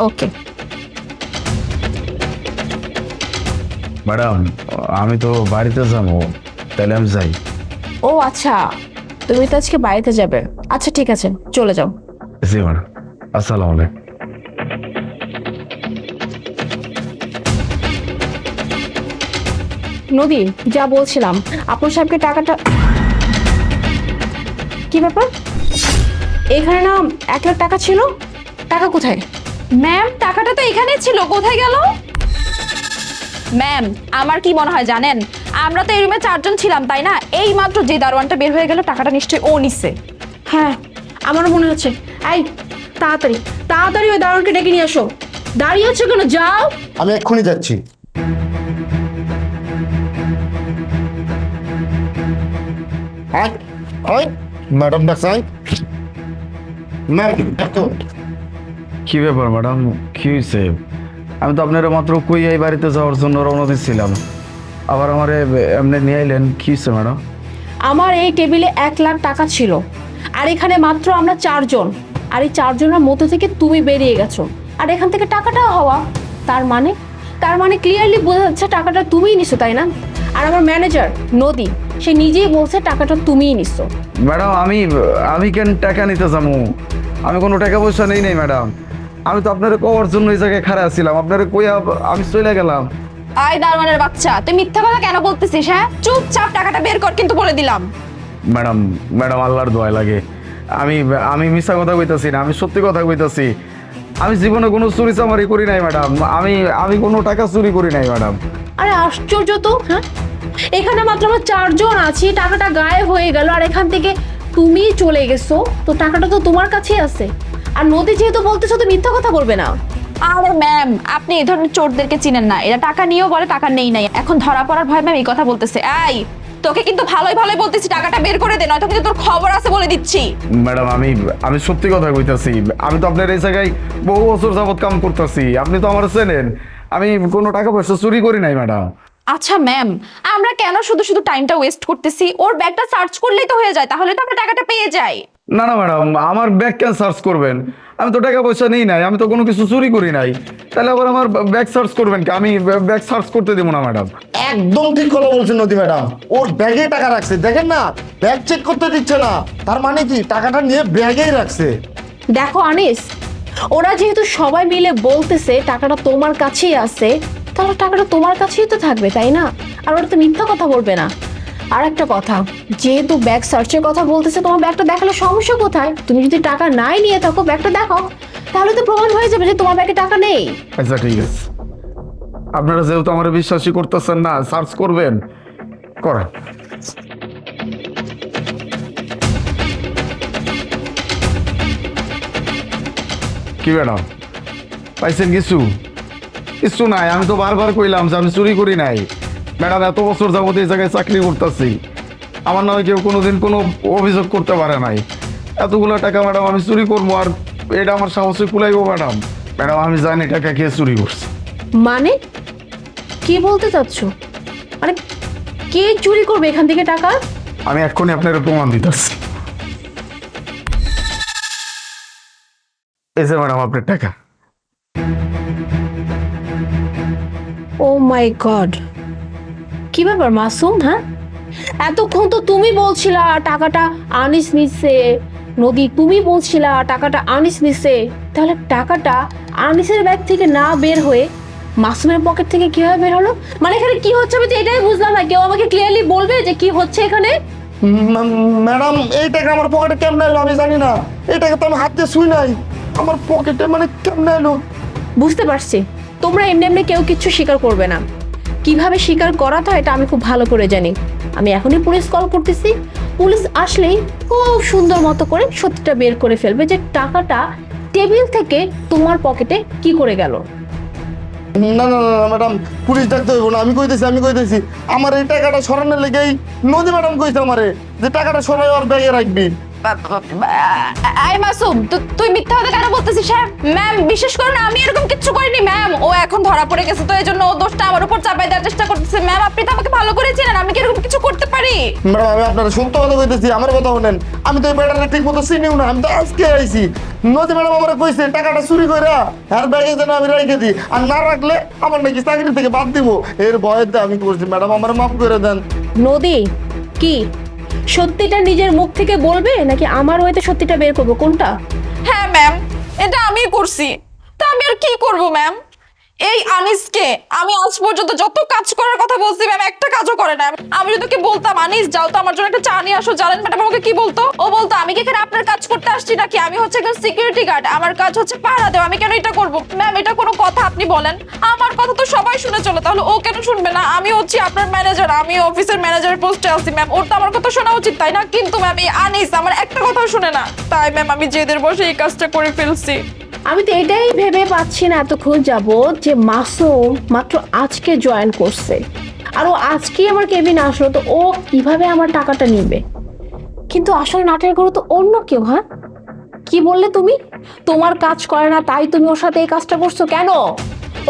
ওকে। Madam আমি তো বাড়িতে যাবো, তাহলে আমি যাই। ও আচ্ছা, তুমি তো আজকে বাড়িতে যাবে। আচ্ছা ঠিক আছে, চলে যাও। জি ম্যাডাম, আসসালামু আলাইকুম। নদী, যা বলছিলাম, আপুর সাহেবকে টাকাটা কি ব্যাপার? এখানে না 1 লাখ টাকা ছিল, টাকা কোথায়? ম্যাম টাকাটা তো এখানেই ছিল, কোথায় গেল? ম্যাম আমার কি মনে হয় জানেন, আমরা তো এই রুমে 4 জন ছিলাম তাই না, এই মাত্র যে দারোয়ানটা বের হয়ে গেল টাকাটা নিশ্চয়ই ও নিছে। হ্যাঁ আমারও মনে হচ্ছে। এই তাড়াতাড়ি তাড়াতাড়ি ওই দারোয়ানকে ডেকে নিয়ে আসো। দাঁড়িয়ে আছো কেন, যাও। আমি এক্ষুনি যাচ্ছি। ম্যাডাম ডাকসাই, কি ব্যাপার ম্যাডাম, কি হয়েছে? আমি তো আপনার মাত্র কই এই বাড়িতে যাওয়ার জন্য রওনা দিচ্ছিলাম, আবার আমার এমনি নিয়ে আইলেন, কি হয়েছে ম্যাডাম? আমার এই টেবিলে 1 লাখ টাকা ছিল, আর এখানে মাত্র আমরা 4 জন, আর এই 4 জনের মধ্যে থেকে তুমি বেরিয়ে গেছো, আর এখান থেকে টাকাটা হওয়া। তার মানে ক্লিয়ারলি বোঝা যাচ্ছে টাকাটা তুমিই নিছো, তাই না? আর আমার ম্যানেজার নদী, সে নিজেই বলছে টাকাটা তুমিই নিছো। ম্যাডাম আমি কেন টাকা নিতে যাবো? আমি কোনো টাকা পয়সা নেই নাই ম্যাডাম। আমি তো আপনার কওয়ার জন্য এই জায়গায় খাড়া ছিলাম, আপনার কইয়া আমি চলে গেলাম। আয় দারোয়ানের বাচ্চা, তুই মিথ্যা কথা কেন বলতেছিস? হ্যাঁ চুপচাপ টাকাটা বের কর, কিন্তু বলে দিলাম। ম্যাডাম ম্যাডাম আল্লাহর দোয়া লাগে, আমি মিথ্যা কথা কইতাছি না, আমি সত্যি কথা কইতাছি। আমি জীবনে কোনো চুরি চামারি করি নাই ম্যাডাম, আমি কোনো টাকা চুরি করি নাই ম্যাডাম। আরে আশ্চর্য তো, হ্যাঁ এখানে মাত্র আমরা 4 জন আছি, টাকাটা গায়েব হয়ে গেল, আর এখান থেকে তুমি চলে গেছো, তো টাকাটা তো তোমার কাছেই আছে। আর নদী যেহেতু বলতেছো, তো মিথ্যা কথা বলবে না। আরে ম্যাম আপনি এই ধরনের চোরদেরকে চিনেন না, এরা টাকা নিয়েও বলে টাকা নেই নাই, এখন ধরা পড়ার ভয় ম্যাম এই কথা বলতেছে। এই তোকে কিন্তু ভালোই ভালোই বলতেছি, টাকাটা বের করে দে, নয়তো কিন্তু তোর খবর আছে বলে দিচ্ছি। ম্যাডাম আমি সত্যি কথা কইতাছি, আমি তো আপনার এই জায়গায় বহু বছর যাবত কাম করতেছি, আপনি তো আমার চেনেন, আমি কোনো টাকা পয়সা চুরি করি নাই ম্যাডাম। আচ্ছা ম্যাম, আমরা কেন শুধু শুধু টাইমটা ওয়েস্ট করতেছি? ওর ব্যাগটা সার্চ করলেই তো হয়ে যায়, তাহলে তো আমরা টাকাটা পেয়ে যাই। না না ম্যাডাম, আমার ব্যাগ কেন সার্চ করবেন? আমি তো টাকা পয়সা নেই নাই, আমি তো কোনো কিছু চুরি করি নাই, তাহলে আবার আমার ব্যাগ সার্চ করবেন কি? আমি ব্যাগ সার্চ করতে দেবো না ম্যাডাম। একদম ঠিক কথা বলছেন নদী ম্যাডাম, ওর ব্যাগে টাকা রাখছে, দেখেন না ব্যাগ চেক করতে দিচ্ছে না, তার মানে কি টাকাটা নিয়ে ব্যাগেই রাখছে। দেখো আনিস, ওরা যেহেতু সবাই মিলে বলতেছে টাকাটা তোমার কাছেই আছে, তাহলে টাকাটা তোমার কাছেই তো থাকবে, তাই না? আর ওরা তো মিথ্যা কথা বলবে না। আর একটা কথা, যেহেতু ব্যাগ সার্চের কথা বলতেছে, তোমার ব্যাগটা দেখালে সমস্যা কোথায়? তুমি যদি টাকা নাই নিয়ে থাকো, ব্যাগটা দেখাও, তাহলে তো প্রমাণ হয়ে যাবে যে তোমার ব্যাগে টাকা নেই। আচ্ছা ঠিক আছে, আপনারা যেহেতু আমার বিশ্বাসই করতেছেন না, সার্চ করবেন, করেন। কি ম্যাডাম পাইছেন কিছু? কিছু নাই, আমি তো বারবার কইলাম যে আমি চুরি করি নাই ম্যাডাম, এত বছর যাবত এই জায়গায় চাকরি করতেছি, আমার নামে কেউ কোনোদিন কোনো অভিযোগ করতে পারে নাই। এতগুলো টাকা ম্যাডাম আমি চুরি করবো, আর এটা আমার সাহসে কুলাইবো ম্যাডাম? ম্যাডাম আমি জানি টাকা কে চুরি করছে। মানে কি বলতে চাচ্ছ? মানে কে চুরি করবে এখান থেকে টাকা? আমি এক্ষুনি আপনার প্রমাণ দিতেছি। এই যে ম্যাডাম আপনার টাকা। ও মাই গড, কি ব্যাপার মাসুম? হ্যাঁ এতক্ষণ তো তুমি বলছিলা টাকাটা আনিস নিছে, নদী তুমি বলছিলা টাকাটা আনিস নিছে, তাহলে টাকাটা আনিসের ব্যাগ থেকে না বের হয়ে মাসুমের পকেট থেকে কিভাবে বের হলো? মানে এখানে কি হচ্ছে আমি তো এটাই বুঝলাম না, কেউ আমাকে ক্লিয়ারলি বলবে যে কি হচ্ছে এখানে? ম্যাডাম এই টাকা আমার পকেটে কেমনে এলো আমি জানি না, এই টাকা তো আমি হাত দিয়ে শুই নাই, আমার পকেটে মানে কেমনে এলো? বুঝতে পারছি, তোমরা এমনি এমনি কেউ কিচ্ছু স্বীকার করবে না, কিভাবে স্বীকার করাতে হয় এটা আমি খুব ভালো করে জানি। আমি এখনই পুলিশ কল করতেছি, পুলিশ আসলেই খুব সুন্দর মতো করে সত্যিটা বের করে ফেলবে যে টাকাটা টেবিল থেকে তোমার পকেটে কি করে গেল। না না না ম্যাডাম, পুলিশ ডাকতে হইব না, আমি কইতেছি আমার এই টাকাটা সরানোর লেগেই নদী ম্যাডাম কইছে আমারে যে টাকাটা সরাই ওর ব্যাগে রাখবি। আই মাসুম, তুই মিথ্যা কথা কেন বলতেছিস? হ্যাঁ ম্যাম বিশ্বাস করুন আমি এরকম কিচ্ছু করিনি ম্যাম, ও এখন ধরা পড়ে গেছে তো এই জন্য ও দোষটা আমার উপর চাপাই দেওয়ার চেষ্টা করতেছে। ম্যাম আপনি তো আমাকে ভালো করে চেনেন, আমি কি এরকম কিছু করতে পারি? ম্যাডাম আমি আপনার সত্য কথা কইতেছি, আমার কথা শুনেন। আমি তো এই ব্যাটারে ঠিক মতো চিনিও না, আমি তো আজকে আইছি। নদী ম্যাডাম আমার কইছে টাকাটা চুরি কইরা আর ব্যাগে যেন আমি রেখে দিই, আর না রাখলে আমার নাকি চাকরি থেকে বাদ দিব। এর ভয়েতে আমি করছি, ম্যাডাম আমার মাফ করে দেন। নদী, কি সত্যিটা নিজের মুখ থেকে বলবে নাকি আমার হয়তো সত্যিটা বের করবো, কোনটা? হ্যাঁ ম্যাম, এটা আমিই করছি। তা আমি আর কি করব ম্যাম? এই আনিসকে আমি আজ পর্যন্ত যত কাজ করার কথা বলছি ম্যাম, একটা কাজও করে না। আমি যদি ওকে বলতাম আনিস যাও তো আমার জন্য একটা চা নিয়ে আসো, জানেন ম্যাডাম আমাকে কি বলতো? ও বলতো আমি কি এখানে আপনার কাজ করতে আসছি নাকি? আমি হচ্ছে একজন সিকিউরিটি গার্ড, আমার কাজ হচ্ছে পাহারা দেওয়া, আমি কেন এটা করব? ম্যাম এটা কোনো কথা আপনি বলেন? আমার কথা তো সবাই শুনে চলে, তাহলে ও কেন শুনবে না? আমি হচ্ছি আপনার ম্যানেজার, আমি অফিসের ম্যানেজারের পোস্টে আছি ম্যাম, ওর তো আমার কথা শোনা উচিত তাই না? কিন্তু ম্যাম এই আনিস আমার একটা কথাও শুনে না, তাই ম্যাম আমি জেদের বসে এই কাজটা করে ফেলছি। আমি তো এটাই ভেবে পাচ্ছি না এতক্ষণ যাবত যে মাসুম মাত্র আজকে জয়েন করছে, আর ও আজকেই আমার কেবিন আসলো, তো ও কিভাবে আমার টাকাটা নিবে? কিন্তু আসলে নাটের গরু তো অন্য কেউ। হ্যাঁ, কি বললে তুমি? তোমার কাজ করে না তাই তুমি ওর সাথে এই কাজটা করছো কেন?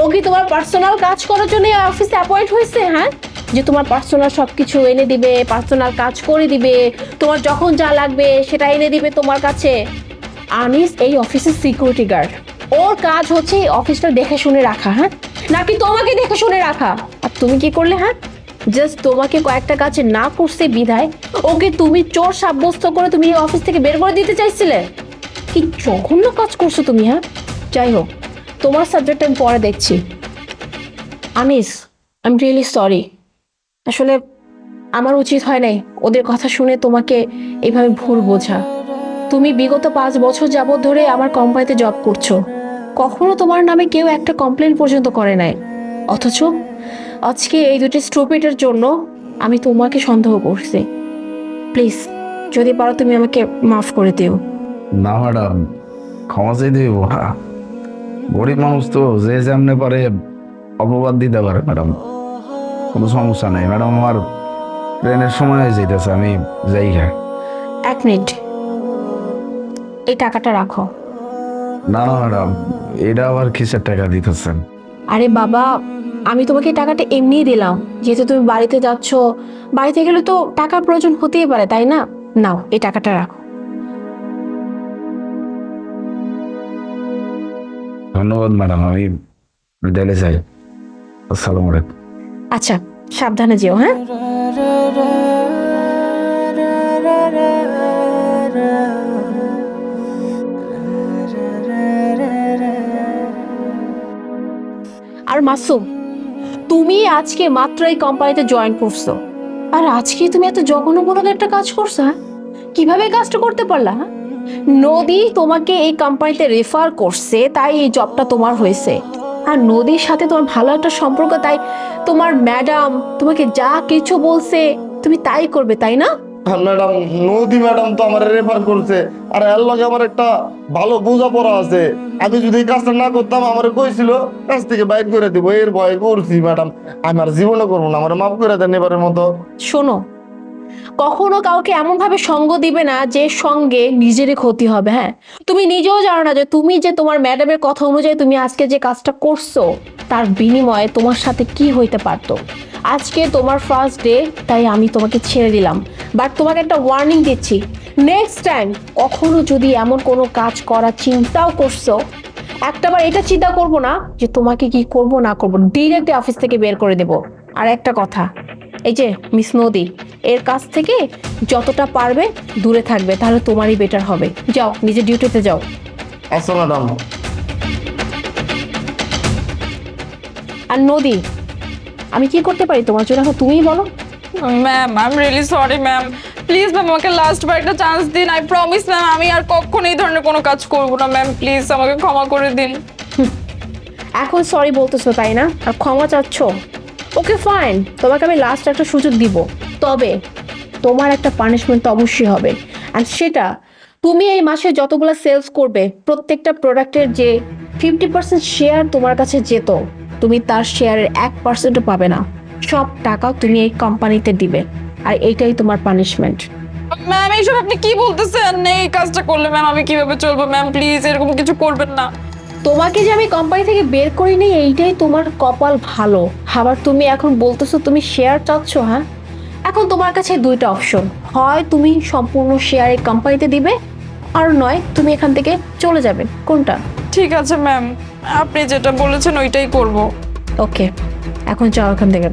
ও কি তোমার পার্সোনাল কাজ করার জন্য অফিসে অ্যাপয়েন্ট হয়েছে? হ্যাঁ, যে তোমার পার্সোনাল সবকিছু এনে দিবে, পার্সোনাল কাজ করে দিবে, তোমার যখন যা লাগবে সেটা এনে দিবে তোমার কাছে। আনিস এই অফিসের সিকিউরিটি গার্ড, ওর কাজ হচ্ছে এই অফিসটা দেখে শুনে রাখা, হ্যাঁ, নাকি তোমাকে দেখে শুনে রাখা? আর তুমি কি করলে? হ্যাঁ, জাস্ট তোমাকে কয়েকটা কাজ না করছে বিধায় ওকে তুমি চোর সাব্যস্ত করে তুমি এই অফিস থেকে বের করে দিতে চাইছিলে। কি জঘন্য কাজ করছো তুমি। হ্যাঁ, যাই হোক, তোমার সাবজেক্ট আমি পরে দেখছি। Anis, I am really sorry. আসলে আমার উচিত হয় নাই ওদের কথা শুনে তোমাকে এইভাবে ভুল বোঝা। তুমি বিগত 5 বছর যাবত ধরে আমার কোম্পানিতে জব করছো, কখনো তোমার নামে কেউ একটা কমপ্লেন পর্যন্ত করে নাই, অথচ আজকে এই দুটি স্টুপিডের জন্য আমি তোমাকে সন্দেহ করছি। প্লিজ যদি পারো তুমি আমাকে মাফ করে দিও। না ম্যাডাম, ক্ষমা চাই দেব না। গরিব মানুষ তো যে যেমনে পারে অপবাদ দিতে পারে ম্যাডাম, কোনো সমস্যা নেই ম্যাডাম। আমার ট্রেনের সময় হয়ে যেতেছে, আমি যাই। হ্যাঁ, 1 মিনিট, এই টাকাটা রাখো। না না ম্যাডাম, এটা আবার কিসের টাকা দিতেছেন? আরে বাবা, আমি তোমাকে এই টাকাটা এমনিই দিলাম, যেহেতু তুমি বাড়িতে যাচ্ছ, বাড়িতে গেলে তো টাকার প্রয়োজন হতেই পারে তাই না? নাও, এই টাকাটা রাখো। ধন্যবাদ ম্যাডাম, আমি বিদ্যালয়ে যাই। আসসালামু আলাইকুম। আচ্ছা, সাবধানে যেও। হ্যাঁ, আর মাসুম, তুমি আজকে মাত্র এই কোম্পানিতে জয়েন করছো, আর আজকে তুমি এত জঘন্যমূলক একটা কাজ করছো। হ্যাঁ, কিভাবে এই কাজটা করতে পারলা? হ্যাঁ, নদী তোমাকে এই কোম্পানিতে রেফার করছে তাই এই জবটা তোমার হয়েছে, আর নদীর সাথে তোমার ভালো একটা সম্পর্ক, তাই তোমার ম্যাডাম তোমাকে যা কিছু বলছে তুমি তাই করবে, তাই না? ম্যাডাম নদী ম্যাডাম তো আমার রেফার করছে, আর এর লগে আমার একটা ভালো বোঝাপড়া আছে। আমি যদি এই কাজটা না করতাম আমার কইছিল কাজ থেকে বাইর করে দিব, এর ভয় করছি ম্যাডাম। আমার জীবনে করবো না, আমার মাফ করে দেন এবারের মতো। শোনো, কখনো কাউকে এমন ভাবে সঙ্গ দিবে না যে সঙ্গে নিজেরই ক্ষতি হবে। হ্যাঁ, তুমি নিজেও জানো না যে তুমি যে তোমার ম্যাডামের কথা অনুযায়ী তুমি আজকে যে কাজটা করছো তার বিনিময়ে তোমার সাথে কি হইতে পারতো। আজকে তোমার ফার্স্ট ডে, তাই আমি তোমাকে ছেড়ে দিলাম, বাট তোমাকে একটা ওয়ার্নিং দিচ্ছি, নেক্সট টাইম কখনো যদি এমন কোনো কাজ করার চিন্তাও করছো, একটাবার এটা চিন্তা করবো না যে তোমাকে কি করব না করব, ডিরেক্ট অফিস থেকে বের করে দেব। আর একটা কথা, এই যে মিস নদী, এর কাছ থেকে যতটা পারবে দূরে থাকবে, তাহলে তোমারই বেটার হবে। যাও, নিজের ডিউটিতে যাও। আচ্ছা ম্যাডাম। আর নদী, আমি কি করতে পারি তোমার জন্য এখন তুমিই বলো। Ma'am I am really sorry ma'am, please ma'am আমাকে লাস্ট বার একটা চান্স দিন। আই প্রমিস ম্যাম আমি আর কখনো এই ধরনের কোনো কাজ করবো না ম্যাম, প্লিজ আমাকে ক্ষমা করে দিন। এখন সরি বলতেছো তাই না, আর ক্ষমা চাচ্ছ? ওকে ফাইন, তোমাকে আমি লাস্ট একটা সুযোগ দিব, তবে তোমার একটা পানিশমেন্ট তো অবশ্যই হবে। আর সেটা তুমি এই মাসে যতগুলো সেলস করবে প্রত্যেকটা প্রোডাক্টের যে 50% শেয়ার তোমার কাছে যেত, তুমি তার শেয়ারের 1%ও পাবে না, সব টাকা তুমি এই কোম্পানিতে দিবে, আর এইটাই তোমার পানিশমেন্ট। ম্যাম এইসব আপনি কি বলতেছেন? এই কাজটা করলে ম্যাম আমি কিভাবে চলবো ম্যাম, প্লিজ এরকম কিছু করবেন না। তোমাকে যে আমি কোম্পানি থেকে বের করি নি, এইটাই তোমার কপাল ভালো। আবার তুমি এখন বলতেছো তুমি শেয়ার চাচ্ছ। হ্যাঁ, এখন তোমার কাছে দুইটা অপশন, হয় তুমি সম্পূর্ণ শেয়ারে কোম্পানিতে দিবে, আর নয় তুমি এখান থেকে চলে যাবে। কোনটা? ঠিক আছে ম্যাম, আপনি যেটা বলেছেন ওইটাই করব। ওকে, এখন যাও এখান থেকে।